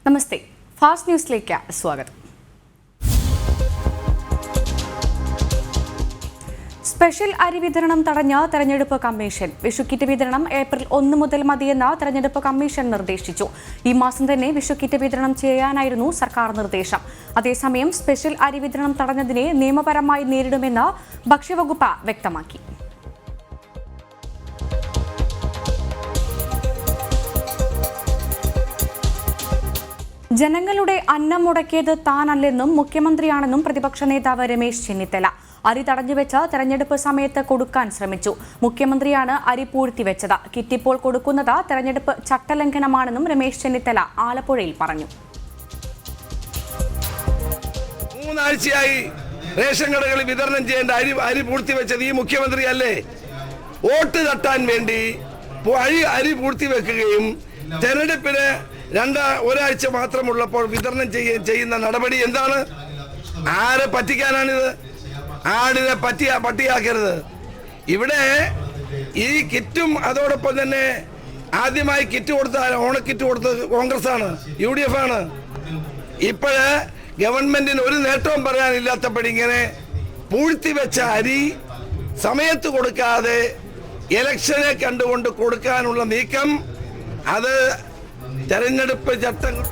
നമസ്തേ, fast ന്യൂസിലേക്ക് സ്വാഗതം. Special അരി വിതരണം തടഞ്ഞ തെരഞ്ഞെടുപ്പ് കമ്മീഷൻ. വിഷുക്കിറ്റ് വിതരണം ഏപ്രിൽ 1 മുതൽ മതിയെന്ന് തെരഞ്ഞെടുപ്പ് കമ്മീഷൻ നിർദ്ദേശിച്ചു. ഈ മാസം തന്നെ വിഷുക്കിറ്റ് വിതരണം ചെയ്യാനായിരുന്നു സർക്കാർ നിർദ്ദേശം. അതേസമയം സ്പെഷ്യൽ അരി വിതരണം തടഞ്ഞതിനെ നിയമപരമായി നേരിടുമെന്ന് ഭക്ഷ്യവകുപ്പ് വ്യക്തമാക്കി. ജനങ്ങളുടെ അന്നം മുടക്കിയത് താനല്ലെന്നും മുഖ്യമന്ത്രിയാണെന്നും പ്രതിപക്ഷ നേതാവ് രമേശ് ചെന്നിത്തല. അരി തടഞ്ഞുവെച്ച് തെരഞ്ഞെടുപ്പ് സമയത്ത് കൊടുക്കാൻ ശ്രമിച്ചു. മുഖ്യമന്ത്രിയാണ് അരി പൂഴ്ത്തിവെച്ചത്. കിറ്റിപ്പോൾ കൊടുക്കുന്നത് തെരഞ്ഞെടുപ്പ് ചട്ടലംഘനമാണെന്നും രമേശ് ചെന്നിത്തല ആലപ്പുഴയിൽ പറഞ്ഞു. 3 ആഴ്ചയായി റേഷൻ കടകളിൽ വിതരണം ചെയ്യേണ്ട അരി പൂഴ്ത്തിവെച്ചത് ഈ മുഖ്യമന്ത്രിയല്ലേ? വോട്ട് തട്ടാൻ വേണ്ടി അരി പൂഴ്ത്തിവെക്കുകയും തെരഞ്ഞെടുപ്പിന് ഒരാഴ്ച മാത്രമുള്ളപ്പോൾ വിതരണം ചെയ്യുന്ന നടപടി എന്താണ്? ആരെ പറ്റിക്കാനാണിത്? ആടിനെ പട്ടിയാക്കരുത്. ഇവിടെ ഈ കിറ്റും അതോടൊപ്പം തന്നെ ആദ്യമായി കിറ്റ് കൊടുത്ത ഓണക്കിറ്റ് കൊടുത്തത് കോൺഗ്രസ് ആണ്, UDF ആണ്. ഇപ്പോഴ് ഗവൺമെന്റിന് ഒരു നേട്ടവും പറയാനില്ലാത്തപ്പോഴിങ്ങനെ പൂഴ്ത്തിവെച്ച അരി സമയത്ത് കൊടുക്കാതെ ഇലക്ഷനെ കണ്ടുകൊണ്ട് കൊടുക്കാനുള്ള നീക്കം, അത് തെരഞ്ഞെടുപ്പ് ചട്ടങ്ങൾ.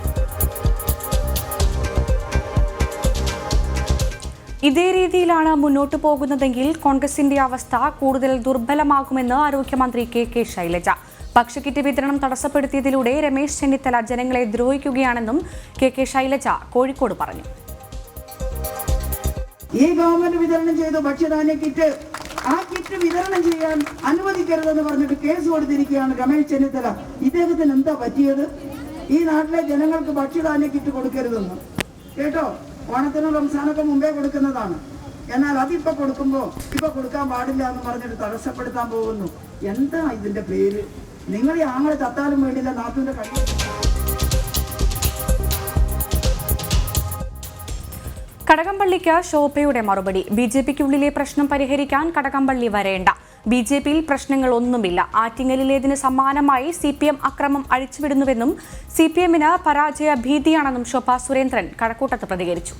ഇതേ രീതിയിലാണ് മുന്നോട്ടു പോകുന്നതെങ്കിൽ കോൺഗ്രസിന്റെ അവസ്ഥ കൂടുതൽ ദുർബലമാകുമെന്ന് ആരോഗ്യമന്ത്രി കെ ശൈലജ. ഭക്ഷ്യക്കിറ്റ് വിതരണം തടസ്സപ്പെടുത്തിയതിലൂടെ രമേശ് ചെന്നിത്തല ജനങ്ങളെ ദ്രോഹിക്കുകയാണെന്നും കെ ശൈലജ കോഴിക്കോട് പറഞ്ഞു. ഈ ഗവൺമെന്റ് വിതരണം ചെയ്ത ഭക്ഷ്യധാന്യ കിറ്റ്, ആ കിറ്റ് വിതരണം ചെയ്യാൻ അനുവദിക്കരുതെന്ന് പറഞ്ഞിട്ട് കേസ് കൊടുത്തിരിക്കുകയാണ് രമേശ് ചെന്നിത്തല. ഇദ്ദേഹത്തിന് എന്താ പറ്റിയത്? ഈ നാട്ടിലെ ജനങ്ങൾക്ക് ഭക്ഷ്യധാന്യ കിറ്റ് കൊടുക്കരുതെന്ന് കേട്ടോ. ഓണത്തിനും റംസാനൊക്കെ മുമ്പേ കൊടുക്കുന്നതാണ്. എന്നാൽ അതിപ്പോ കൊടുക്കുമ്പോ ഇപ്പൊ കൊടുക്കാൻ പാടില്ല എന്ന് പറഞ്ഞിട്ട് തടസ്സപ്പെടുത്താൻ പോകുന്നു. എന്താ ഇതിന്റെ പേര്? നിങ്ങൾ ഈ ആങ്ങളെ തത്താലും വേണ്ടില്ല നാട്ടിന്റെ കഴിയും. കടകംപള്ളിക്ക് ശോഭയുടെ മറുപടി. BJPക്കുള്ളിലെ പ്രശ്നം പരിഹരിക്കാൻ കടകംപള്ളി വരേണ്ട. BJPയിൽ പ്രശ്നങ്ങളൊന്നുമില്ല. ആറ്റിങ്ങലിലേതിന് സമാനമായി CPM അക്രമം അഴിച്ചുവിടുന്നുവെന്നും CPMന് പരാജയ ഭീതിയാണെന്നും ശോഭ സുരേന്ദ്രൻ കഴക്കൂട്ടത്ത് പ്രതികരിച്ചു.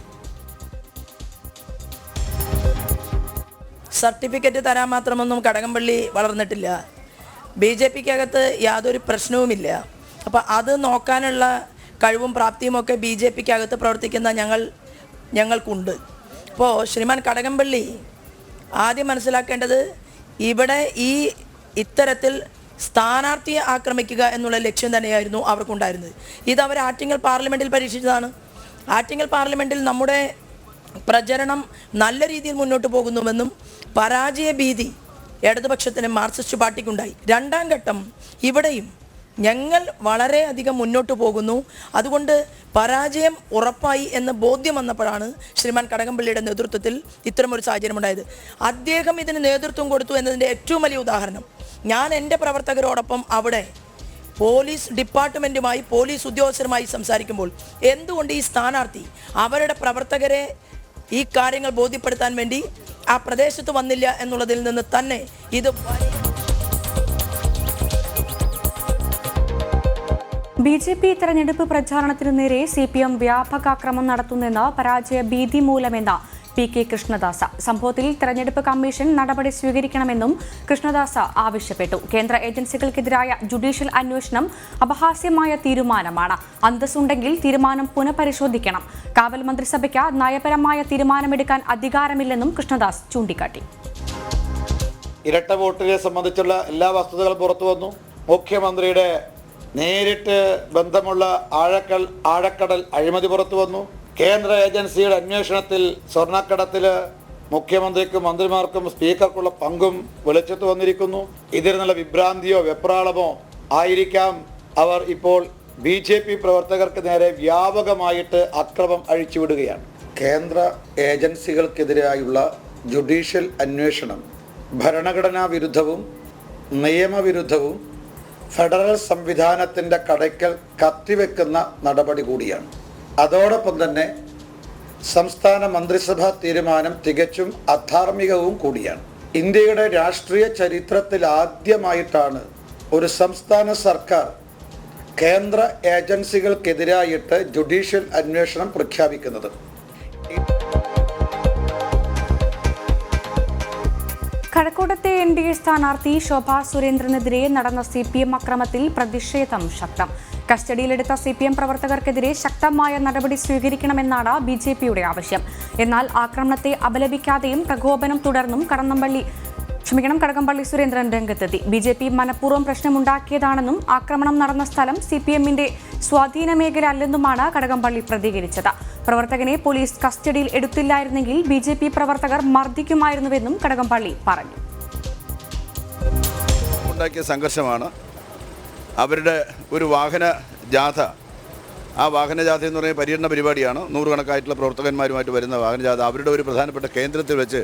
സർട്ടിഫിക്കറ്റ് തരാൻ മാത്രമൊന്നും കടകംപള്ളി വളർന്നിട്ടില്ല. BJPക്കകത്ത് യാതൊരു പ്രശ്നവുമില്ല. അപ്പം അത് നോക്കാനുള്ള കഴിവും പ്രാപ്തിയുമൊക്കെ BJPക്കകത്ത് പ്രവർത്തിക്കുന്ന ഞങ്ങൾക്കുണ്ട്. അപ്പോൾ ശ്രീമാൻ കടകംപള്ളി ആദ്യം മനസ്സിലാക്കേണ്ടത്, ഇവിടെ ഇത്തരത്തിൽ സ്ഥാനാർത്ഥിയെ ആക്രമിക്കുക എന്നുള്ള ലക്ഷ്യം തന്നെയായിരുന്നു അവർക്കുണ്ടായിരുന്നത്. ഇതവർ ആറ്റിങ്ങൽ പാർലമെൻറ്റിൽ പരീക്ഷിച്ചതാണ്. ആറ്റിങ്ങൽ പാർലമെൻറ്റിൽ നമ്മുടെ പ്രചരണം നല്ല രീതിയിൽ മുന്നോട്ട് പോകുന്നുവെന്നും പരാജയ ഭീതി ഇടതുപക്ഷത്തിന് മാർക്സിസ്റ്റ് പാർട്ടിക്കുണ്ടായി. 2ാം ഘട്ടം ഇവിടെയും ഞങ്ങൾ വളരെയധികം മുന്നോട്ട് പോകുന്നു, അതുകൊണ്ട് പരാജയം ഉറപ്പായി എന്ന് ബോധ്യം വന്നപ്പോഴാണ് ശ്രീമാൻ കടകംപള്ളിയുടെ നേതൃത്വത്തിൽ ഇത്തരമൊരു സാഹചര്യം ഉണ്ടായത്. അദ്ദേഹം ഇതിന് നേതൃത്വം കൊടുത്തു എന്നതിൻ്റെ ഏറ്റവും വലിയ ഉദാഹരണം, ഞാൻ എൻ്റെ പ്രവർത്തകരോടൊപ്പം അവിടെ പോലീസ് ഡിപ്പാർട്ട്മെൻറ്റുമായി പോലീസ് ഉദ്യോഗസ്ഥരുമായി സംസാരിക്കുമ്പോൾ എന്തുകൊണ്ട് ഈ സ്ഥാനാർത്ഥി അവരുടെ പ്രവർത്തകരെ ഈ കാര്യങ്ങൾ ബോധ്യപ്പെടുത്താൻ വേണ്ടി ആ പ്രദേശത്ത് വന്നില്ല എന്നുള്ളതിൽ നിന്ന് തന്നെ ഇത് BJP തെരഞ്ഞെടുപ്പ് പ്രചാരണത്തിനു നേരെ CPM വ്യാപകാക്രമം നടത്തുന്നെന്ന് പരാജയ ഭീതി മൂലമെന്ന് PK കൃഷ്ണദാസ്. സംഭവത്തിൽ തെരഞ്ഞെടുപ്പ് കമ്മീഷൻ നടപടി സ്വീകരിക്കണമെന്നും കൃഷ്ണദാസ് ആവശ്യപ്പെട്ടു. കേന്ദ്ര ഏജൻസികൾക്കെതിരായ ജുഡീഷ്യൽ അന്വേഷണം അപഹാസ്യമായ തീരുമാനമാണ്. അന്തസ്സുണ്ടെങ്കിൽ തീരുമാനം പുനഃപരിശോധിക്കണം. കാവൽ മന്ത്രിസഭയ്ക്ക് നയപരമായ തീരുമാനമെടുക്കാൻ അധികാരമില്ലെന്നും കൃഷ്ണദാസ് ചൂണ്ടിക്കാട്ടി. ഇരട്ട വോട്ടിനെ സംബന്ധിച്ചുള്ള എല്ലാ വസ്തുതകളും പുറത്തു വന്നു. മുഖ്യമന്ത്രിയുടെ നേരിട്ട് ബന്ധമുള്ള ആഴക്കടൽ അഴിമതി പുറത്തു വന്നു. കേന്ദ്ര ഏജൻസിയുടെ അന്വേഷണത്തിൽ സ്വർണ്ണക്കടത്തിൽ മുഖ്യമന്ത്രിക്കും മന്ത്രിമാർക്കും സ്പീക്കർക്കുള്ള പങ്കും വെളിച്ചത്ത് വന്നിരിക്കുന്നു. ഇതിൽ നിന്നുള്ള വിഭ്രാന്തിയോ വെപ്രാളമോ ആയിരിക്കാം അവർ ഇപ്പോൾ BJP പ്രവർത്തകർക്ക് നേരെ വ്യാപകമായിട്ട് അക്രമം അഴിച്ചുവിടുകയാണ്. കേന്ദ്ര ഏജൻസികൾക്കെതിരായുള്ള ജുഡീഷ്യൽ അന്വേഷണം ഭരണഘടനാ വിരുദ്ധവും നിയമവിരുദ്ധവും ഫെഡറൽ സംവിധാനത്തിൻ്റെ കടയ്ക്കൽ കത്തിവെക്കുന്ന നടപടി കൂടിയാണ്. അതോടൊപ്പം തന്നെ സംസ്ഥാന മന്ത്രിസഭാ തീരുമാനം തികച്ചും അധാർമികവും കൂടിയാണ്. ഇന്ത്യയുടെ രാഷ്ട്രീയ ചരിത്രത്തിൽ ആദ്യമായിട്ടാണ് ഒരു സംസ്ഥാന സർക്കാർ കേന്ദ്ര ഏജൻസികൾക്കെതിരായിട്ട് ജുഡീഷ്യൽ അന്വേഷണം പ്രഖ്യാപിക്കുന്നത്. കഴക്കൂട്ടത്തെ NDA സ്ഥാനാർത്ഥി ശോഭാ സുരേന്ദ്രനെതിരെ നടന്ന CPM അക്രമത്തിൽ പ്രതിഷേധം ശക്തം. കസ്റ്റഡിയിലെടുത്ത CPM പ്രവർത്തകർക്കെതിരെ ശക്തമായ നടപടി സ്വീകരിക്കണമെന്നാണ് BJPയുടെ ആവശ്യം. എന്നാൽ ആക്രമണത്തെ അപലപിക്കാതെയും പ്രകോപനം തുടർന്നും കടകംപള്ളി സുരേന്ദ്രൻ രംഗത്തെത്തി. BJP മനഃപൂർവ്വം പ്രശ്നമുണ്ടാക്കിയതാണെന്നും ആക്രമണം നടന്ന സ്ഥലം CPMന്റെ സ്വാധീന മേഖല അല്ലെന്നുമാണ് കടകംപള്ളി പ്രതികരിച്ചത്. പ്രവർത്തകനെ പോലീസ് കസ്റ്റഡിയിൽ എടുത്തില്ലായിരുന്നെങ്കിൽ BJP പ്രവർത്തകർ മർദ്ദിക്കുമായിരുന്നുവെന്നും കടകംപള്ളി പറഞ്ഞു. ഉണ്ടാക്കിയ സംഘർഷമാണ്. അവരുടെ ഒരു വാഹന ജാഥ, ആ വാഹന ജാഥ എന്ന് പറയുന്ന പര്യടന പരിപാടിയാണ്. നൂറുകണക്കായിട്ടുള്ള പ്രവർത്തകന്മാരുമായിട്ട് വരുന്ന വാഹന ജാഥ അവരുടെ ഒരു പ്രധാനപ്പെട്ട കേന്ദ്രത്തിൽ വെച്ച്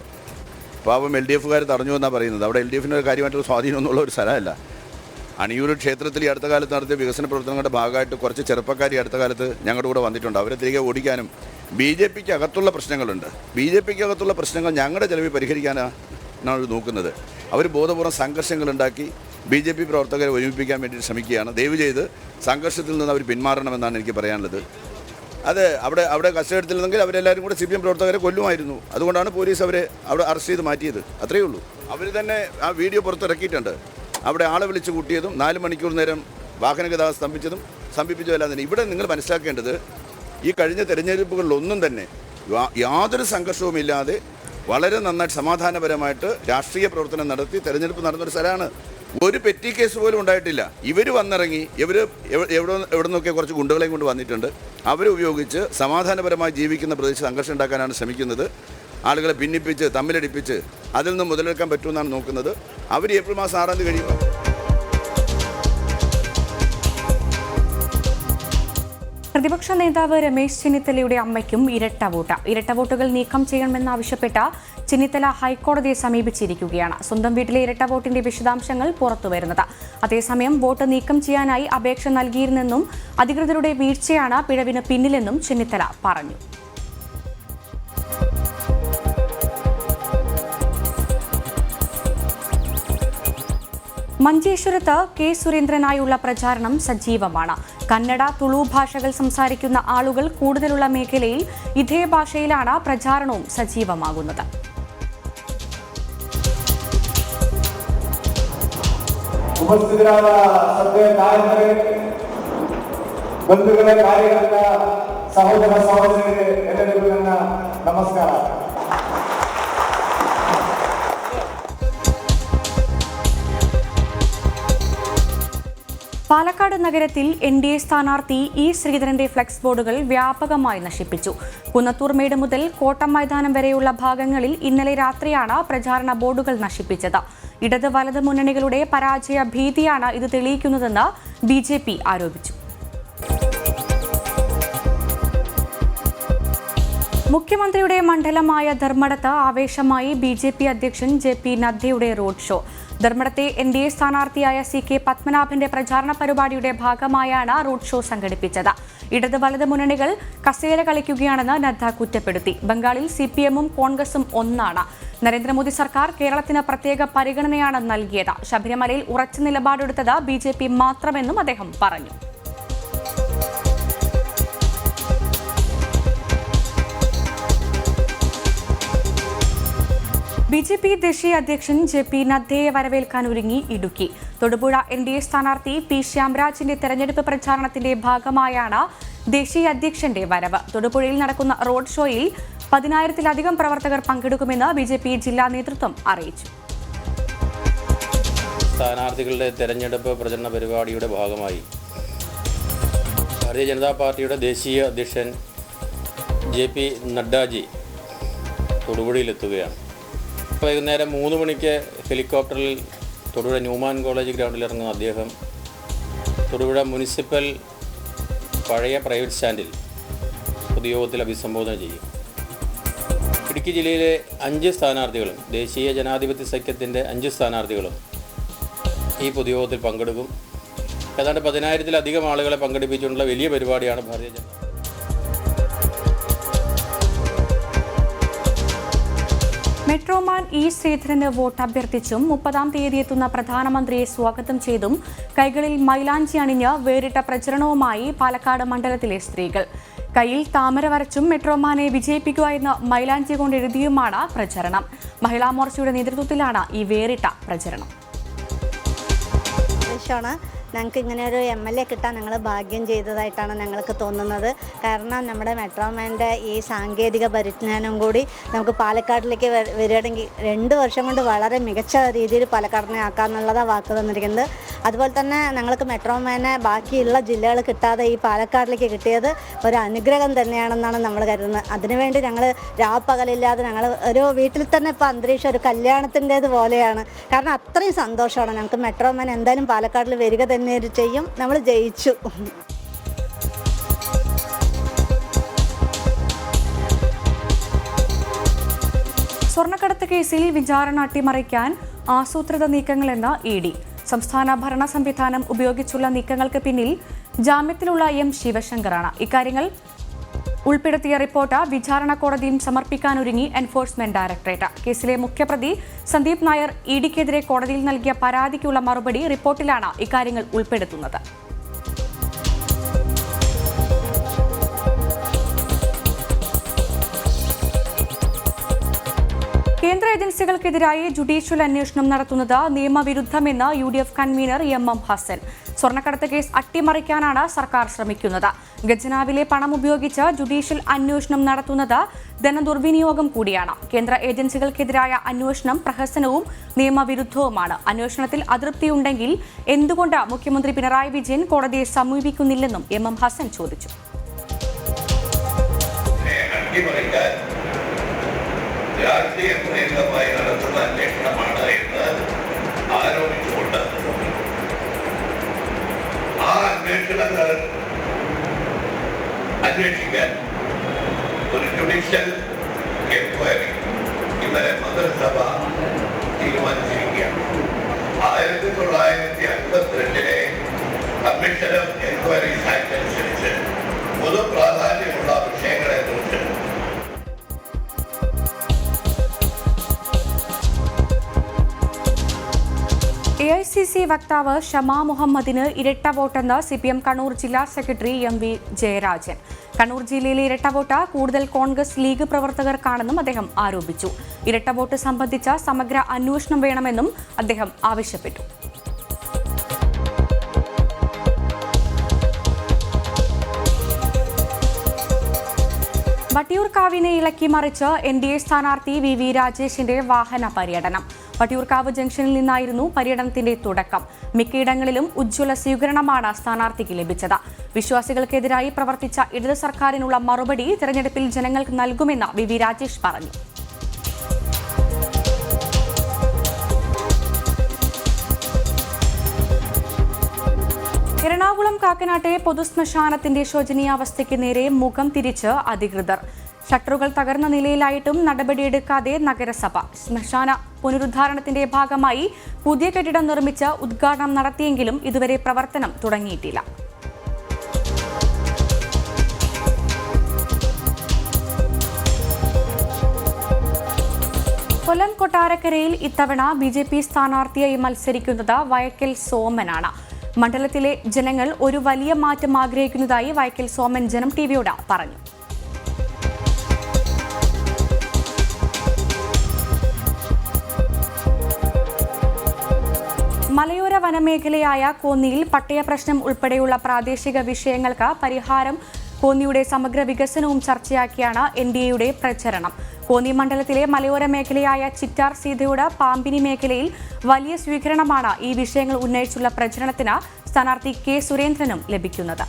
പാവം LDFകാർ തടഞ്ഞു എന്നാണ് പറയുന്നത്. അവിടെ LDFിന് കാര്യമായിട്ടുള്ള സ്വാധീനമൊന്നുള്ള ഒരു സ്ഥലമല്ല. അണിയൂർ ക്ഷേത്രത്തിൽ ഈ അടുത്ത കാലത്ത് നടത്തിയ വികസന പ്രവർത്തനങ്ങളുടെ ഭാഗമായിട്ട് കുറച്ച് ചെറുപ്പക്കാർ ഈ അടുത്ത കാലത്ത് ഞങ്ങളുടെ കൂടെ വന്നിട്ടുണ്ട്. അവരെ തിരികെ ഓടിക്കാനും BJPക്ക് അകത്തുള്ള പ്രശ്നങ്ങളുണ്ട്. BJPക്ക് അകത്തുള്ള പ്രശ്നങ്ങൾ ഞങ്ങളുടെ ചിലവിൽ പരിഹരിക്കാനാണ് നോക്കുന്നത്. അവർ ബോധപൂർവ്വം സംഘർഷങ്ങളുണ്ടാക്കി BJP പ്രവർത്തകരെ ഒരുമിപ്പിക്കാൻ വേണ്ടി ശ്രമിക്കുകയാണ്. ദയവ് ചെയ്ത് സംഘർഷത്തിൽ നിന്ന് അവർ പിന്മാറണമെന്നാണ് എനിക്ക് പറയാനുള്ളത്. അത് അവിടെ കസ്റ്റഡി എടുത്തില്ലെങ്കിൽ അവരെല്ലാവരും കൂടെ CPM പ്രവർത്തകരെ കൊല്ലുമായിരുന്നു. അതുകൊണ്ടാണ് പോലീസ് അവരെ അവിടെ അറസ്റ്റ് ചെയ്ത് മാറ്റിയത്. അത്രയേ ഉള്ളൂ. അവർ തന്നെ ആ വീഡിയോ പുറത്തിറക്കിയിട്ടുണ്ട്. അവിടെ ആളെ വിളിച്ച് കൂട്ടിയതും 4 മണിക്കൂർ നേരം വാഹന ഗതാഗതം സ്തംഭിപ്പിച്ചതെല്ലാം തന്നെ. ഇവിടെ നിങ്ങൾ മനസ്സിലാക്കേണ്ടത്, ഈ കഴിഞ്ഞ തെരഞ്ഞെടുപ്പുകളിലൊന്നും തന്നെ യാതൊരു സംഘർഷവുമില്ലാതെ വളരെ നന്നായിട്ട് സമാധാനപരമായിട്ട് രാഷ്ട്രീയ പ്രവർത്തനം നടത്തി തെരഞ്ഞെടുപ്പ് നടന്നൊരു സ്ഥലമാണ്. ഒരു പെറ്റി കേസ് പോലും ഉണ്ടായിട്ടില്ല. ഇവർ വന്നിറങ്ങി, എവിടെ നിന്നൊക്കെ കുറച്ച് ഗുണ്ടകളെയും കൊണ്ട് വന്നിട്ടുണ്ട്. അവരെ ഉപയോഗിച്ച് സമാധാനപരമായി ജീവിക്കുന്ന പ്രദേശത്ത് സംഘർഷം ഉണ്ടാക്കാനാണ് ശ്രമിക്കുന്നത്. ആളുകളെ ഭിന്നിപ്പിച്ച് തമ്മിലടിപ്പിച്ച് അതിൽ നിന്ന് മുതലെടുക്കാൻ പറ്റുമെന്നാണ് നോക്കുന്നത്. അവർ ഏപ്രിൽ മാസം 6-ാം തീയതി കഴിയുമ്പോൾ പ്രതിപക്ഷ നേതാവ് രമേശ് ചെന്നിത്തലയുടെ അമ്മയ്ക്കും ഇരട്ട വോട്ടുകൾ നീക്കം ചെയ്യണമെന്നാവശ്യപ്പെട്ട ചെന്നിത്തല ഹൈക്കോടതിയെ സമീപിച്ചിരിക്കുകയാണ്. സ്വന്തം വീട്ടിലെ ഇരട്ട വോട്ടിന്റെ വിശദാംശങ്ങൾ പുറത്തുവരുന്നത്. അതേസമയം വോട്ട് നീക്കം ചെയ്യാനായി അപേക്ഷ നൽകിയിരുന്നെന്നും അധികൃതരുടെ വീഴ്ചയാണ് പിഴവിന് പിന്നിലെന്നും ചെന്നിത്തല പറഞ്ഞു. മഞ്ചേശ്വരത്ത് K സുരേന്ദ്രനായുള്ള പ്രചാരണം സജീവമാണ്. കന്നഡ, തുളു ഭാഷകൾ സംസാരിക്കുന്ന ആളുകൾ കൂടുതലുള്ള മേഖലയിൽ ഇതേ ഭാഷയിലാണ് പ്രചാരണവും സജീവമാകുന്നത്. ഉപസ്ഥിതരായ ബന്ധുക്കളെ, കാര്യകർത്ത സഹോദര സഹോദരരെ എല്ലാവർക്കും ನನ್ನ നമസ്കാരം. പാലക്കാട് നഗരത്തിൽ NDA സ്ഥാനാർത്ഥി E ശ്രീധരന്റെ ഫ്ലെക്സ് ബോർഡുകൾ വ്യാപകമായി നശിപ്പിച്ചു. കുന്നത്തൂർമേട് മുതൽ കോട്ടം മൈതാനം വരെയുള്ള ഭാഗങ്ങളിൽ ഇന്നലെ രാത്രിയാണ് പ്രചാരണ ബോർഡുകൾ നശിപ്പിച്ചത്. ഇടത് വലത് മുന്നണികളുടെ പരാജയ ഭീതിയാണ് ഇത് തെളിയിക്കുന്നതെന്ന് BJP ആരോപിച്ചു. മുഖ്യമന്ത്രിയുടെ മണ്ഡലമായ ധർമ്മടത്ത് ആവേശമായി BJP അധ്യക്ഷൻ JP നദ്ദയുടെ റോഡ് ഷോ. ധർമ്മടത്തെ NDA സ്ഥാനാർത്ഥിയായ CK പത്മനാഭന്റെ പ്രചാരണ പരിപാടിയുടെ ഭാഗമായാണ് റോഡ് ഷോ സംഘടിപ്പിച്ചത്. ഇടത് വലത് മുന്നണികൾ കസേര കളിക്കുകയാണെന്ന് നദ്ദ കുറ്റപ്പെടുത്തി. ബംഗാളിൽ CPMഉം കോൺഗ്രസും ഒന്നാണ്. നരേന്ദ്രമോദി സർക്കാർ കേരളത്തിന് പ്രത്യേക പരിഗണനയാണ് നൽകിയത്. ശബരിമലയിൽ ഉറച്ച നിലപാടെടുത്തത് BJP മാത്രമെന്നും അദ്ദേഹം പറഞ്ഞു. BJP ദേശീയ അധ്യക്ഷൻ JP നദ്ദയെ വരവേൽക്കാനൊരുങ്ങി ഇടുക്കി. തൊടുപുഴ NDA സ്ഥാനാർത്ഥി P ശ്യാംരാജിന്റെ തെരഞ്ഞെടുപ്പ് പ്രചാരണത്തിന്റെ ഭാഗമായാണ് ദേശീയ അധ്യക്ഷന്റെ വരവ്. തൊടുപുഴയിൽ നടക്കുന്ന റോഡ് ഷോയിൽ 10,000-ലധികം പ്രവർത്തകർ പങ്കെടുക്കുമെന്ന് BJP ജില്ലാ നേതൃത്വം അറിയിച്ചു. സ്ഥാനാർത്ഥികളുടെ തെരഞ്ഞെടുപ്പ് പ്രചരണ പരിപാടിയുടെ ഭാഗമായി ഭാരതീയ ജനതാ പാർട്ടിയുടെ ദേശീയ അധ്യക്ഷൻ JP നഡ്ഡാജി തൊടുപുഴയിലെത്തുകയാണ്. വൈകുന്നേരം 3 മണിക്ക് ഹെലികോപ്റ്ററിൽ തൊടുപുഴ ന്യൂമാൻ കോളേജ് ഗ്രൗണ്ടിൽ ഇറങ്ങുന്ന അദ്ദേഹം തൊടുപുഴ മുനിസിപ്പൽ പഴയ പ്രൈവറ്റ് സ്റ്റാൻഡിൽ പൊതുയോഗത്തിൽ അഭിസംബോധന ചെയ്യും. ഇടുക്കി ജില്ലയിലെ 5 സ്ഥാനാർത്ഥികളും ദേശീയ ജനാധിപത്യ സഖ്യത്തിൻ്റെ 5 സ്ഥാനാർത്ഥികളും ഈ പൊതുയോഗത്തിൽ പങ്കെടുക്കും. ഏതാണ്ട് 10,000-ലധികം ആളുകളെ പങ്കെടുപ്പിച്ചുകൊണ്ടുള്ള വലിയ പരിപാടിയാണ് ഭാരതീയ ജനതാ. മെട്രോമാൻ ഇ ശ്രീധരന് വോട്ട് അഭ്യർത്ഥിച്ചും 30-ാം തീയതി എത്തുന്ന പ്രധാനമന്ത്രിയെ സ്വാഗതം ചെയ്തും കൈകളിൽ മൈലാഞ്ചി അണിഞ്ഞ് വേറിട്ട പ്രചരണവുമായി പാലക്കാട് മണ്ഡലത്തിലെ സ്ത്രീകൾ. കയ്യിൽ താമര വരച്ചും മെട്രോമാനെ വിജയിപ്പിക്കുക എന്ന മൈലാഞ്ചി കൊണ്ട് എഴുതിയുമാണ് പ്രചരണം. മഹിളാ മോർച്ചയുടെ നേതൃത്വത്തിലാണ് ഈ വേറിട്ട പ്രചരണം. ഞങ്ങൾക്ക് ഇങ്ങനെ ഒരു MLA കിട്ടാൻ ഞങ്ങൾ ഭാഗ്യം ചെയ്തതായിട്ടാണ് ഞങ്ങൾക്ക് തോന്നുന്നത്. കാരണം നമ്മുടെ മെട്രോമാൻ്റെ ഈ സാങ്കേതിക പരിജ്ഞാനം കൂടി നമുക്ക് പാലക്കാടിലേക്ക് വരികയാണെങ്കിൽ 2 വർഷം കൊണ്ട് വളരെ മികച്ച രീതിയിൽ പാലക്കാടിനെ ആക്കാമെന്നുള്ളതാണ് വാക്ക് തന്നിരിക്കുന്നത്. അതുപോലെ തന്നെ ഞങ്ങൾക്ക് മെട്രോമാനെ ബാക്കിയുള്ള ജില്ലകൾ കിട്ടാതെ ഈ പാലക്കാടിലേക്ക് കിട്ടിയത് ഒരു അനുഗ്രഹം തന്നെയാണെന്നാണ് നമ്മൾ കരുതുന്നത്. അതിനുവേണ്ടി ഞങ്ങൾ രാപ്പകലില്ലാതെ ഞങ്ങൾ ഒരു വീട്ടിൽ തന്നെ ഇപ്പോൾ അന്തരീക്ഷം ഒരു കല്യാണത്തിൻ്റേത് പോലെയാണ്. കാരണം അത്രയും സന്തോഷമാണ് ഞങ്ങൾക്ക്. മെട്രോമാൻ എന്തായാലും പാലക്കാടിൽ വരിക തന്നെ ചെയ്യും. നമ്മൾ ജയിച്ചു. സ്വർണ്ണക്കടത്ത് കേസിൽ വിചാരണ അട്ടിമറിക്കാൻ ആസൂത്രിത നീക്കങ്ങളെന്ന് ED. സംസ്ഥാന ഭരണ സംവിധാനം ഉപയോഗിച്ചുള്ള നീക്കങ്ങൾക്ക് പിന്നിൽ ജാമ്യത്തിലുള്ള M. ശിവശങ്കറാണ്. ഇക്കാര്യങ്ങൾ ഉൾപ്പെടുത്തിയ റിപ്പോർട്ട് വിചാരണ കോടതിയിൽ സമർപ്പിക്കാനൊരുങ്ങി എൻഫോഴ്സ്മെന്റ് ഡയറക്ടറേറ്റ്. കേസിലെ മുഖ്യപ്രതി സന്ദീപ് നായർ EDക്കെതിരെ കോടതിയിൽ നൽകിയ പരാതിക്കുള്ള മറുപടി റിപ്പോർട്ടിലാണ് ഇക്കാര്യങ്ങൾ ഉൾപ്പെടുത്തുന്നത്. കേന്ദ്ര ഏജൻസികൾക്കെതിരായി ജുഡീഷ്യൽ അന്വേഷണം നടത്തുന്നത് നിയമവിരുദ്ധമെന്ന് UDF കൺവീനർ MM ഹസൻ. സ്വർണ്ണക്കടത്ത് കേസ് അട്ടിമറിക്കാനാണ് സർക്കാർ ശ്രമിക്കുന്നത്. ഖജനാവിലെ പണം ഉപയോഗിച്ച് ജുഡീഷ്യൽ അന്വേഷണം നടത്തുന്നത് ധനദുർവിനിയോഗം കൂടിയാണ്. കേന്ദ്ര ഏജൻസികൾക്കെതിരായ അന്വേഷണം പ്രഹസനവും നിയമവിരുദ്ധവുമാണ്. അന്വേഷണത്തിൽ അതൃപ്തിയുണ്ടെങ്കിൽ എന്തുകൊണ്ട് മുഖ്യമന്ത്രി പിണറായി വിജയൻ കോടതിയെ സമീപിക്കുന്നില്ലെന്നും MM ഹസൻ ചോദിച്ചു. രാഷ്ട്രീയ പ്രേരിതമായി നടത്തുന്ന അന്വേഷണമാണ് എന്ന് ആരോപിച്ചുകൊണ്ട് ആ അന്വേഷണങ്ങൾ അന്വേഷിക്കാൻ ഒരു ജുഡീഷ്യൽ എൻക്വയറി ഇന്നലെ മന്ത്രിസഭ തീരുമാനിച്ചിരിക്കുകയാണ്. 1952 കമ്മീഷൻ ഓഫ് എൻക്വയറീസ് ആക്ട് അനുസരിച്ച് പൊതു പ്രാധാന്യമുള്ള വിഷയങ്ങളെ കുറിച്ച് AICC വക്താവ് ഷമാ മുഹമ്മദിന് ഇരട്ട വോട്ടെന്ന് CPM കണ്ണൂർ ജില്ലാ സെക്രട്ടറി MV ജയരാജൻ. കണ്ണൂർ ജില്ലയിലെ ഇരട്ട വോട്ട് കൂടുതൽ കോൺഗ്രസ് ലീഗ് പ്രവർത്തകർക്കാണെന്നും അദ്ദേഹം ആരോപിച്ചു. ഇരട്ട വോട്ട് സംബന്ധിച്ച സമഗ്ര അന്വേഷണം വേണമെന്നും അദ്ദേഹം ആവശ്യപ്പെട്ടു. വട്ടിയൂർക്കാവിനെ ഇളക്കി മറിച്ച് NDA സ്ഥാനാർത്ഥി VV രാജേഷിന്റെ വാഹന പര്യടനം. വട്ടിയൂർക്കാവ് ജംഗ്ഷനിൽ നിന്നായിരുന്നു പര്യടനത്തിന്റെ തുടക്കം. മിക്കയിടങ്ങളിലും ഉജ്ജ്വല സ്വീകരണമാണ് സ്ഥാനാർത്ഥിക്ക് ലഭിച്ചത്. വിശ്വാസികൾക്കെതിരായി പ്രവർത്തിച്ച ഇടത് സർക്കാരിനുള്ള മറുപടി തെരഞ്ഞെടുപ്പിൽ ജനങ്ങൾക്ക് നൽകുമെന്ന് VV രാജേഷ് പറഞ്ഞു. എറണാകുളം കാക്കനാട്ടെ പൊതുശ്മശാനത്തിന്റെ ശോചനീയാവസ്ഥയ്ക്ക് നേരെ മുഖം തിരിച്ച് അധികൃതർ. ഷട്ടറുകൾ തകർന്ന നിലയിലായിട്ടും നടപടിയെടുക്കാതെ നഗരസഭ. ശ്മശാന പുനരുദ്ധാരണത്തിന്റെ ഭാഗമായി പുതിയ കെട്ടിടം നിർമ്മിച്ച് ഉദ്ഘാടനം നടത്തിയെങ്കിലും ഇതുവരെ പ്രവർത്തനം തുടങ്ങിയിട്ടില്ല. കൊല്ലം കൊട്ടാരക്കരയിൽ ഇത്തവണ BJP സ്ഥാനാർത്ഥിയായി മത്സരിക്കുന്നത് വയക്കൽ സോമനാണ്. മണ്ഡലത്തിലെ ജനങ്ങൾ ഒരു വലിയ മാറ്റം ആഗ്രഹിക്കുന്നതായി വയക്കൽ സോമൻ ജനം TVയോട് പറഞ്ഞു. മലയോര വനമേഖലയായ കോന്നിയിൽ പട്ടയ പ്രശ്നം ഉൾപ്പെടെയുള്ള പ്രാദേശിക വിഷയങ്ങൾക്ക് പരിഹാരം കോന്നിയുടെ സമഗ്ര വികസനവും ചർച്ചയാക്കിയാണ് NDAയുടെ പ്രചരണം. കോന്നി മണ്ഡലത്തിലെ മലയോര മേഖലയായ ചിറ്റാർ സീതയോട് പാമ്പിനി മേഖലയിൽ വലിയ സ്വീകരണമാണ് ഈ വിഷയങ്ങൾ ഉന്നയിച്ചുള്ള പ്രചരണത്തിന് സ്ഥാനാർത്ഥി K. സുരേന്ദ്രനും ലഭിക്കുന്നത്.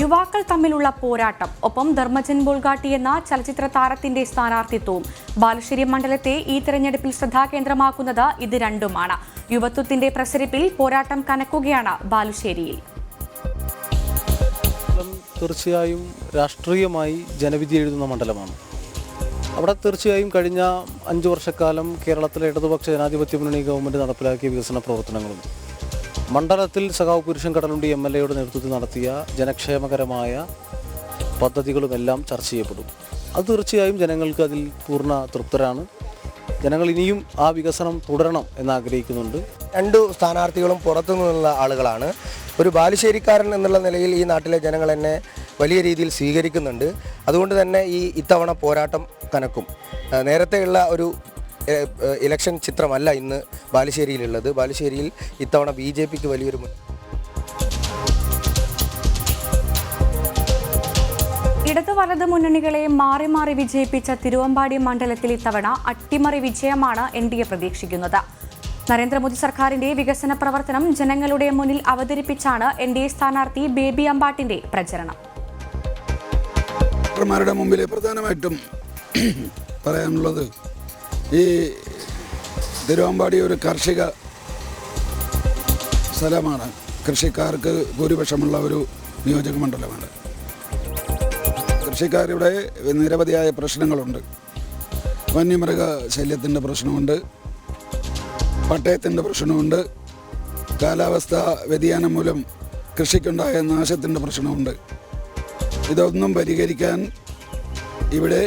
യുവാക്കൾ തമ്മിലുള്ള പോരാട്ടം, ഒപ്പം ധർമ്മജൻ ബോൾഗാട്ടി എന്ന ചലച്ചിത്ര താരത്തിന്റെ സ്ഥാനാർത്ഥിത്വവും. ബാലുശ്ശേരി മണ്ഡലത്തെ ഈ തെരഞ്ഞെടുപ്പിൽ ശ്രദ്ധാകേന്ദ്രമാക്കുന്നത് ഇത് രണ്ടുമാണ്. യുവത്വത്തിന്റെ പ്രസരിപ്പിൽ പോരാട്ടം കനക്കുകയാണ് ബാലുശ്ശേരിയിൽ. തീർച്ചയായും രാഷ്ട്രീയമായി ജനവിധി എഴുതുന്ന മണ്ഡലമാണ്. അവിടെ തീർച്ചയായും കഴിഞ്ഞ 5 വർഷക്കാലം കേരളത്തിലെ ഇടതുപക്ഷ ജനാധിപത്യ മുന്നണി ഗവൺമെൻറ് നടപ്പിലാക്കിയ വികസന പ്രവർത്തനങ്ങളും മണ്ഡലത്തിൽ സഖാവ് പുരുഷൻ കടലുണ്ടി MLAയുടെ നേതൃത്വത്തിൽ നടത്തിയ ജനക്ഷേമകരമായ പദ്ധതികളുമെല്ലാം ചർച്ച ചെയ്യപ്പെടും. അത് തീർച്ചയായും ജനങ്ങൾക്ക് അതിൽ പൂർണ്ണ തൃപ്തരാണ്. ജനങ്ങൾ ഇനിയും ആ വികസനം തുടരണം എന്നാഗ്രഹിക്കുന്നുണ്ട്. രണ്ടു സ്ഥാനാർത്ഥികളും പുറത്തു നിന്നുള്ള ആളുകളാണ്. ഒരു ബാലുശ്ശേരിക്കാരൻ എന്നുള്ള നിലയിൽ ഈ നാട്ടിലെ ജനങ്ങൾ എന്നെ വലിയ രീതിയിൽ സ്വീകരിക്കുന്നുണ്ട്. അതുകൊണ്ട് തന്നെ ഇത്തവണ പോരാട്ടം കനക്കും. നേരത്തെയുള്ള ഒരു ഇലക്ഷൻ ചിത്രമല്ല ഇന്ന് ബാലുശ്ശേരിയിലുള്ളത്. ബാലുശ്ശേരിയിൽ ഇത്തവണ BJPക്ക് വലിയൊരു ഇടതു വലത് മുന്നണികളെ മാറി മാറി വിജയിപ്പിച്ച തിരുവമ്പാടി മണ്ഡലത്തിൽ ഇത്തവണ അട്ടിമറി വിജയമാണ് NDA പ്രതീക്ഷിക്കുന്നത്. നരേന്ദ്രമോദി സർക്കാരിന്റെ വികസന പ്രവർത്തനം ജനങ്ങളുടെ മുന്നിൽ അവതരിപ്പിച്ചാണ് NDA സ്ഥാനാർത്ഥി ബേബി അമ്പാട്ടിന്റെ പ്രചരണം. മുമ്പിൽ പ്രധാനമായിട്ടും പറയാനുള്ളത് ഈ തിരുവമ്പാടി ഒരു കാർഷിക സ്ഥലമാണ്. കൃഷിക്കാർക്ക് ഭൂരിപക്ഷമുള്ള ഒരു നിയോജക മണ്ഡലമാണ്. കൃഷിക്കാരുടെ നിരവധിയായ പ്രശ്നങ്ങളുണ്ട്. വന്യമൃഗ ശല്യത്തിൻ്റെ പ്രശ്നമുണ്ട്, പട്ടയത്തിൻ്റെ പ്രശ്നമുണ്ട്, കാലാവസ്ഥാ വ്യതിയാനം മൂലം കൃഷിക്കുണ്ടായ നാശത്തിൻ്റെ പ്രശ്നമുണ്ട്. ഇതൊന്നും പരിഹരിക്കാൻ ഇവിടെ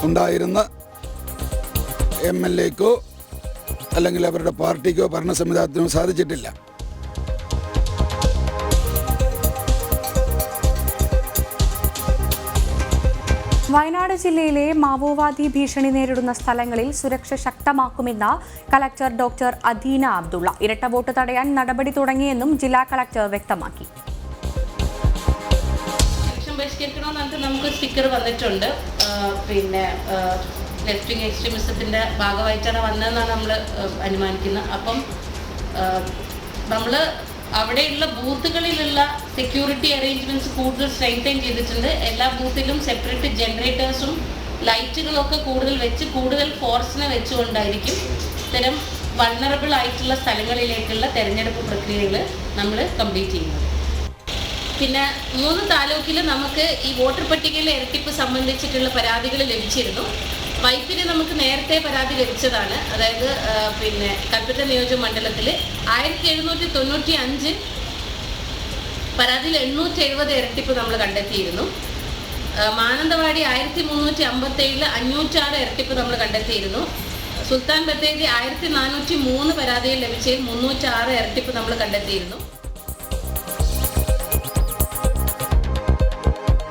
ഉണ്ടായിരുന്ന MLAക്കോ അല്ലെങ്കിൽ അവരുടെ പാർട്ടിക്കോ ഭരണസംവിധാനത്തിനോ സാധിച്ചിട്ടില്ല. വയനാട് ജില്ലയിലെ മാവോവാദി ഭീഷണി നേരിടുന്ന സ്ഥലങ്ങളിൽ സുരക്ഷ ശക്തമാക്കുമെന്ന് കളക്ടർ ഡോക്ടർ അദീന അബ്ദുള്ള. ഇരട്ട വോട്ട് തടയാൻ നടപടി തുടങ്ങിയെന്നും ജില്ലാ കളക്ടർ വ്യക്തമാക്കി. ബഹിഷ്കരിക്കണമെന്ന് നമുക്ക് സ്റ്റിക്കർ വന്നിട്ടുണ്ട്. പിന്നെ ലെഫ്റ്റ് വിങ് എക്സ്ട്രീമിസത്തിന്റെ ഭാഗമായിട്ടാണ് വന്നതെന്നാണ് നമ്മൾ അനുമാനിക്കുന്നത്. അപ്പം നമ്മൾ അവിടെയുള്ള ബൂത്തുകളിലുള്ള സെക്യൂരിറ്റി അറേഞ്ച്മെന്റ്സ് കൂടുതൽ സ്ട്രെങ്തൻ ചെയ്തിട്ടുണ്ട്. എല്ലാ ബൂത്തിലും സെപ്പറേറ്റ് ജനറേറ്റേഴ്സും ലൈറ്റുകളും ഒക്കെ കൂടുതൽ വെച്ച് കൂടുതൽ ഫോഴ്സിനെ വെച്ചുകൊണ്ടായിരിക്കും ഇത്തരം വൾണറബിൾ ആയിട്ടുള്ള സ്ഥലങ്ങളിലേക്കുള്ള തെരഞ്ഞെടുപ്പ് പ്രക്രിയകൾ നമ്മൾ കംപ്ലീറ്റ് ചെയ്യുന്നത്. പിന്നെ 3 താലൂക്കിൽ നമുക്ക് ഈ വോട്ടർ പട്ടികയിലെ ഇരട്ടിപ്പ് സംബന്ധിച്ചിട്ടുള്ള പരാതികൾ ലഭിച്ചിരുന്നു. വൈപ്പിന് നമുക്ക് നേരത്തെ പരാതി ലഭിച്ചതാണ്. അതായത് പിന്നെ കൽപ്പറ്റ നിയോജക മണ്ഡലത്തിൽ 1795 പരാതിയിൽ 870 ഇരട്ടിപ്പ് നമ്മൾ കണ്ടെത്തിയിരുന്നു. മാനന്തവാടി 1357 506 ഇരട്ടിപ്പ് നമ്മൾ കണ്ടെത്തിയിരുന്നു. സുൽത്താൻ ബത്തേരി 1403 പരാതിയിൽ ലഭിച്ചതിൽ 306 ഇരട്ടിപ്പ് നമ്മൾ കണ്ടെത്തിയിരുന്നു.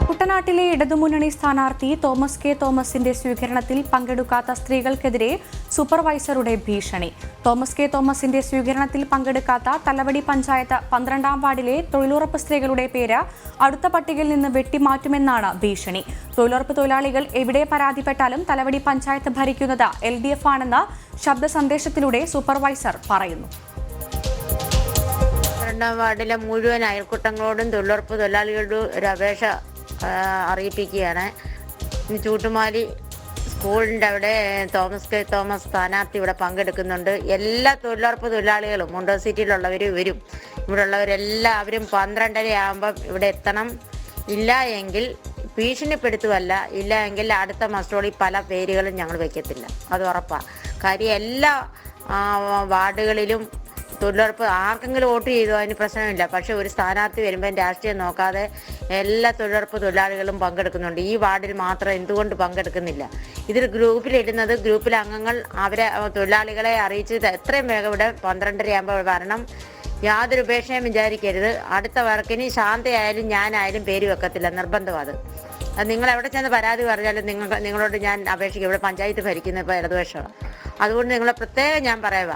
കുട്ടനാട്ടിലെ ഇടതുമുന്നണി സ്ഥാനാർത്ഥി തോമസ് കെ തോമസിന്റെ സ്വീകരണത്തിൽ പങ്കെടുക്കാത്ത സ്ത്രീകൾക്കെതിരെ സൂപ്പർവൈസറുടെ ഭീഷണി. തോമസ് കെ തോമസിന്റെ സ്വീകരണത്തിൽ പങ്കെടുക്കാത്ത തലവടി പഞ്ചായത്ത് 12-ാം വാർഡിലെ തൊഴിലുറപ്പ് സ്ത്രീകളുടെ പേര് അടുത്ത പട്ടികയിൽ നിന്ന് വെട്ടിമാറ്റുമെന്നാണ് ഭീഷണി. തൊഴിലുറപ്പ് തൊഴിലാളികൾ എവിടെ പരാതിപ്പെട്ടാലും തലവടി പഞ്ചായത്ത് ഭരിക്കുന്നത് LDF ആണെന്ന് ശബ്ദ സന്ദേശത്തിലൂടെ സൂപ്പർവൈസർ പറയുന്നു. 12-ാം വാർഡിലെ മുഴുവൻ അയൽക്കൂട്ടങ്ങളോടും തൊഴിലുറപ്പ് തൊഴിലാളികളുടെ ഒരു അപേക്ഷ അറിയിപ്പിക്കുകയാണ്. ചൂട്ടുമാലി സ്കൂളിൻ്റെ അവിടെ തോമസ് കെ തോമസ് സ്ഥാനാർത്ഥി ഇവിടെ പങ്കെടുക്കുന്നുണ്ട്. എല്ലാ തൊഴിലുറപ്പ് തൊഴിലാളികളും യൂണിവേഴ്സിറ്റിയിലുള്ളവരും ഇവരും ഇവിടെ ഉള്ളവരെല്ലാവരും 12:30 ആകുമ്പം ഇവിടെ എത്തണം. ഇല്ല എങ്കിൽ ഭീഷണിപ്പെടുത്തുമല്ല, ഇല്ല എങ്കിൽ അടുത്ത മസ്റ്റോളിൽ പല പേരുകളും ഞങ്ങൾ വയ്ക്കത്തില്ല. അത് ഉറപ്പാണ്. കാര്യം എല്ലാ വാർഡുകളിലും തൊഴിലുറപ്പ് ആർക്കെങ്കിലും വോട്ട് ചെയ്തോ അതിന് പ്രശ്നമില്ല. പക്ഷെ ഒരു സ്ഥാനാർത്ഥി വരുമ്പോൾ രാഷ്ട്രീയം നോക്കാതെ എല്ലാ തൊഴിലുറപ്പ് തൊഴിലാളികളും പങ്കെടുക്കുന്നുണ്ട്. ഈ വാർഡിൽ മാത്രം എന്തുകൊണ്ട് പങ്കെടുക്കുന്നില്ല? ഇതിൽ ഗ്രൂപ്പിലിടുന്നത് ഗ്രൂപ്പിലെ അംഗങ്ങൾ അവരെ തൊഴിലാളികളെ അറിയിച്ച് എത്രയും വേഗം ഇവിടെ 12:30 ആകുമ്പോൾ വരണം. യാതൊരു ഉപേക്ഷയും വിചാരിക്കരുത്. അടുത്ത വർക്കിന് ശാന്തയായാലും ഞാനായാലും പേര് വെക്കത്തില്ല, നിർബന്ധമാണ്. അത് നിങ്ങൾ എവിടെ ചെന്ന് പരാതി പറഞ്ഞാലും നിങ്ങളോട് ഞാൻ അപേക്ഷിക്കും. ഇവിടെ പഞ്ചായത്ത് ഭരിക്കുന്ന ഇപ്പോൾ ഇടതുപക്ഷമാണ്. അതുകൊണ്ട് നിങ്ങളെ പ്രത്യേകം ഞാൻ പറയുക.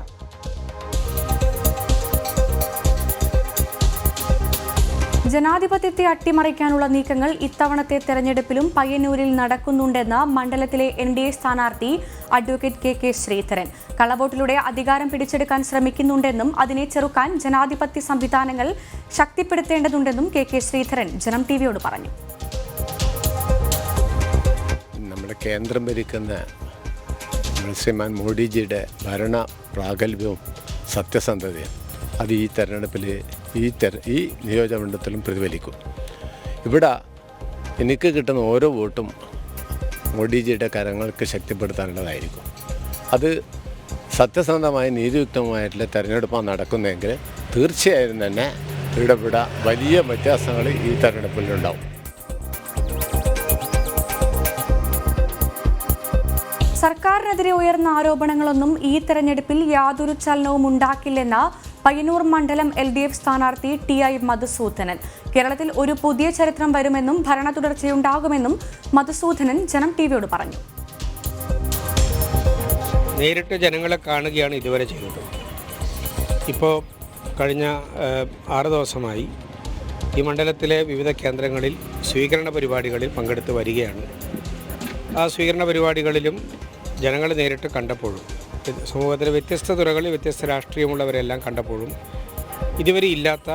ജനാധിപത്യത്തെ അട്ടിമറിക്കാനുള്ള നീക്കങ്ങൾ ഇത്തവണത്തെ തെരഞ്ഞെടുപ്പിലും പയ്യന്നൂരിൽ നടക്കുന്നുണ്ടെന്ന് മണ്ഡലത്തിലെ NDA സ്ഥാനാർത്ഥി അഡ്വക്കേറ്റ് KK ശ്രീധരൻ. കള്ളവോട്ടിലൂടെ അധികാരം പിടിച്ചെടുക്കാൻ ശ്രമിക്കുന്നുണ്ടെന്നും അതിനെ ചെറുക്കാൻ ജനാധിപത്യ സംവിധാനങ്ങൾ ശക്തിപ്പെടുത്തേണ്ടതുണ്ടെന്നും KK ശ്രീധരൻ ജനം TVയോട് പറഞ്ഞു. നമ്മുടെ കേന്ദ്രം ഭരിക്കുന്ന ശ്രീമാൻ മോഡിജിയുടെ ഭരണ പ്രാഗൽഭ്യവും സത്യസന്ധതയും അത് ഈ തെരഞ്ഞെടുപ്പിൽ ഈ നിയോജകമണ്ഡലത്തിലും പ്രതിഫലിക്കും. ഇവിടെ എനിക്ക് കിട്ടുന്ന ഓരോ വോട്ടും മോഡിജിയുടെ കരങ്ങൾക്ക് ശക്തിപ്പെടുത്താനുള്ളതായിരിക്കും. അത് സത്യസന്ധമായ നീതിയുക്തമായിട്ടുള്ള തെരഞ്ഞെടുപ്പാണ് നടക്കുന്നതെങ്കിൽ തീർച്ചയായും തന്നെ ഇവിടെ വലിയ വ്യത്യാസങ്ങൾ ഈ തെരഞ്ഞെടുപ്പിലുണ്ടാവും. സർക്കാരിനെതിരെ ഉയർന്ന ആരോപണങ്ങളൊന്നും ഈ തെരഞ്ഞെടുപ്പിൽ യാതൊരു ചലനവും ഉണ്ടാക്കില്ലെന്ന് പയ്യന്നൂർ മണ്ഡലം LDF സ്ഥാനാർത്ഥി TI മധുസൂദനൻ. കേരളത്തിൽ ഒരു പുതിയ ചരിത്രം വരുമെന്നും ഭരണ തുടർച്ചയുണ്ടാകുമെന്നും മധുസൂദനൻ ജനം ടിവിയോട് പറഞ്ഞു. നേരിട്ട് ജനങ്ങളെ കാണുകയാണ് ഇതുവരെ ചെയ്തത്. ഇപ്പോൾ കഴിഞ്ഞ 6 ദിവസമായി ഈ മണ്ഡലത്തിലെ വിവിധ കേന്ദ്രങ്ങളിൽ സ്വീകരണ പരിപാടികളിൽ പങ്കെടുത്ത് വരികയാണ്. ആ സ്വീകരണ പരിപാടികളിലും ജനങ്ങളെ നേരിട്ട് കണ്ടപ്പോഴും സമൂഹത്തിലെ വ്യത്യസ്ത തുറകളിൽ വ്യത്യസ്ത രാഷ്ട്രീയമുള്ളവരെല്ലാം കണ്ടപ്പോഴും ഇതുവരെ ഇല്ലാത്ത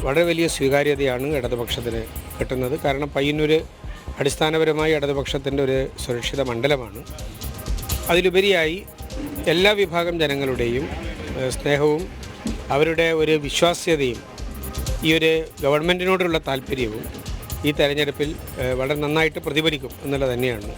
വളരെ വലിയ സ്വീകാര്യതയാണ് ഇടതുപക്ഷത്തിന് കിട്ടുന്നത്. കാരണം പയ്യന്നൂർ അടിസ്ഥാനപരമായി ഇടതുപക്ഷത്തിൻ്റെ ഒരു സുരക്ഷിത മണ്ഡലമാണ്. അതിലുപരിയായി എല്ലാ വിഭാഗം ജനങ്ങളുടെയും സ്നേഹവും അവരുടെ ഒരു വിശ്വാസ്യതയും ഈ ഒരു ഗവൺമെൻറ്റിനോടുള്ള താല്പര്യവും ഈ തെരഞ്ഞെടുപ്പിൽ വളരെ നന്നായിട്ട് പ്രതിഫലിക്കും എന്നുള്ളത് തന്നെയാണ്.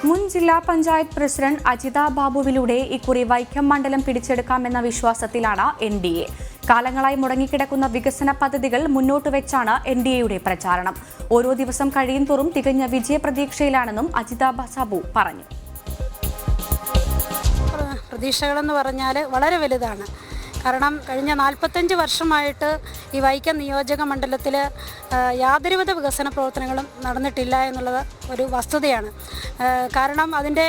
മുൻ ജില്ലാ പഞ്ചായത്ത് പ്രസിഡന്റ് അജിത ബാബുവിലൂടെ ഇക്കുറി വൈക്കം മണ്ഡലം പിടിച്ചെടുക്കാമെന്ന വിശ്വാസത്തിലാണ് NDA. കാലങ്ങളായി മുടങ്ങിക്കിടക്കുന്ന വികസന പദ്ധതികൾ മുന്നോട്ട് വെച്ചാണ് NDAയുടെ പ്രചാരണം. ഓരോ ദിവസം കഴിയും തോറും തികഞ്ഞ വിജയപ്രതീക്ഷയിലാണെന്നും അജിത ബാബു പറഞ്ഞു. പ്രതീക്ഷകളെന്ന് പറഞ്ഞാൽ വളരെ വലുതാണ്. കാരണം കഴിഞ്ഞ 45 വർഷമായിട്ട് ഈ വൈക്കം നിയോജക മണ്ഡലത്തിൽ യാതൊരുവിധ വികസന പ്രവർത്തനങ്ങളും നടന്നിട്ടില്ല എന്നുള്ളത് ഒരു വസ്തുതയാണ്. കാരണം അതിൻ്റെ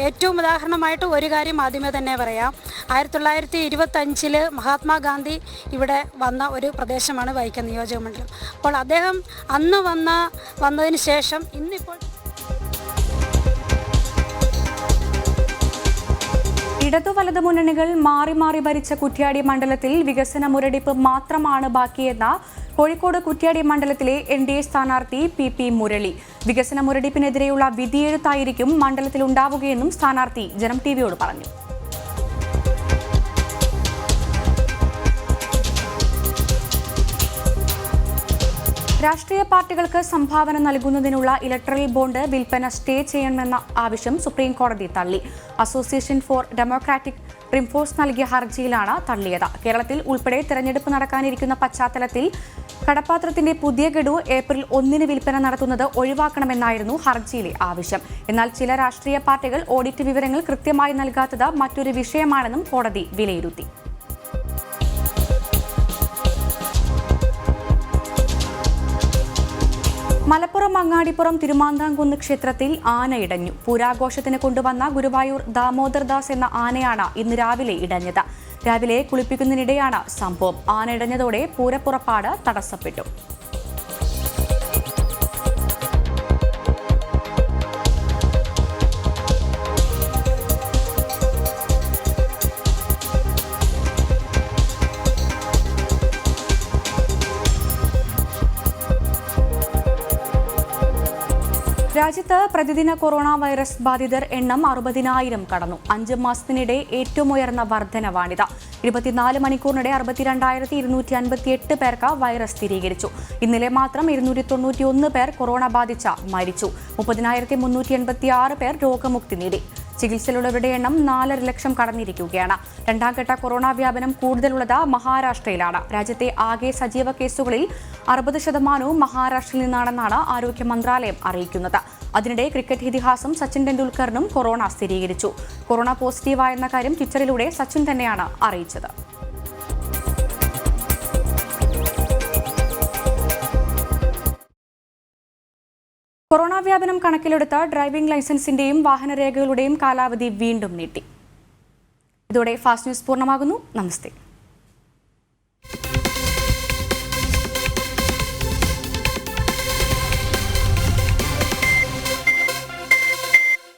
ഏറ്റവും ഉദാഹരണമായിട്ട് ഒരു കാര്യം ആദ്യമേ തന്നെ പറയാം. 1925 മഹാത്മാഗാന്ധി ഇവിടെ വന്ന ഒരു പ്രദേശമാണ് വൈക്കം നിയോജക മണ്ഡലം. അപ്പോൾ അദ്ദേഹം അന്ന് വന്നതിന് ശേഷം ഇന്നിപ്പോൾ ഇടതു വലതു മുന്നണികൾ മാറി മാറി ഭരിച്ച കുറ്റ്യാടി മണ്ഡലത്തിൽ വികസന മുരടിപ്പ് മാത്രമാണ് ബാക്കിയെന്ന കോഴിക്കോട് കുറ്റ്യാടി മണ്ഡലത്തിലെ NDA സ്ഥാനാർത്ഥി PP മുരളി. വികസന മുരടിപ്പിനെതിരെയുള്ള വിധിയെഴുത്തായിരിക്കും മണ്ഡലത്തിൽ ഉണ്ടാവുകയെന്നും സ്ഥാനാർത്ഥി ജനം ടിവിയോട് പറഞ്ഞു. രാഷ്ട്രീയ പാർട്ടികൾക്ക് സംഭാവന നൽകുന്നതിനുള്ള ഇലക്ട്രൽ ബോണ്ട് വിൽപ്പന സ്റ്റേ ചെയ്യണമെന്ന ആവശ്യം സുപ്രീം കോടതി തള്ളി. അസോസിയേഷൻ ഫോർ ഡെമോക്രാറ്റിക് റിംഫോഴ്സ് നൽകിയ ഹർജിയിലാണ് തള്ളിയത്. കേരളത്തിൽ ഉൾപ്പെടെ തെരഞ്ഞെടുപ്പ് നടക്കാനിരിക്കുന്ന പശ്ചാത്തലത്തിൽ കടപ്പാത്രത്തിന്റെ പുതിയ ഗഡു ഏപ്രിൽ 1 വിൽപ്പന നടത്തുന്നത് ഒഴിവാക്കണമെന്നായിരുന്നു ഹർജിയിലെ ആവശ്യം. എന്നാൽ ചില രാഷ്ട്രീയ പാർട്ടികൾ ഓഡിറ്റ് വിവരങ്ങൾ കൃത്യമായി നൽകാത്തത് മറ്റൊരു വിഷയമാണെന്നും കോടതി വിലയിരുത്തി. മലപ്പുറം അങ്ങാടിപ്പുറം തിരുമാന്താംകുന്ന് ക്ഷേത്രത്തിൽ ആന ഇടഞ്ഞു. പൂരാഘോഷത്തിന് കൊണ്ടുവന്ന ഗുരുവായൂർ ദാമോദർദാസ് എന്ന ആനയാണ് ഇന്ന് രാവിലെ ഇടഞ്ഞത്. രാവിലെ കുളിപ്പിക്കുന്നതിനിടെയാണ് സംഭവം. ആന ഇടഞ്ഞതോടെ പൂരപ്പുറപ്പാട് തടസ്സപ്പെട്ടു. രാജ്യത്ത് പ്രതിദിന കൊറോണ വൈറസ് ബാധിതർ എണ്ണം 60,000 കടന്നു. 5 മാസത്തിനിടെ ഏറ്റവും ഉയർന്ന വർധനവാണിത്. 24 മണിക്കൂറിനിടെ 62,258 പേർക്ക് വൈറസ് സ്ഥിരീകരിച്ചു. ഇന്നലെ മാത്രം 291 പേർ കൊറോണ ബാധിച്ച് മരിച്ചു. 30,386 പേർ രോഗമുക്തി നേടി. ചികിത്സയിലുള്ളവരുടെ എണ്ണം 4.5 ലക്ഷം കടന്നിരിക്കുകയാണ്. രണ്ടാം ഘട്ട കൊറോണ വ്യാപനം കൂടുതലുള്ളത് മഹാരാഷ്ട്രയിലാണ്. രാജ്യത്തെ ആകെ സജീവ കേസുകളിൽ 60% മഹാരാഷ്ട്രയിൽ നിന്നാണെന്നാണ് ആരോഗ്യ മന്ത്രാലയം അറിയിക്കുന്നത്. അതിനിടെ ക്രിക്കറ്റ് ഇതിഹാസം സച്ചിൻ ടെണ്ടുൽക്കറിനും കൊറോണ സ്ഥിരീകരിച്ചു. കൊറോണ പോസിറ്റീവായെന്ന കാര്യം ട്വിറ്ററിലൂടെ സച്ചിൻ തന്നെയാണ് അറിയിച്ചത്. കൊറോണ വ്യാപനം കണക്കിലെടുത്ത് ഡ്രൈവിംഗ് ലൈസൻസിന്റെയും വാഹനരേഖകളുടെയും കാലാവധി വീണ്ടും നീട്ടി. ഇതോടെ ഫാസ്റ്റ് ന്യൂസ് പൂർണ്ണമാകുന്നു. നമസ്തേ.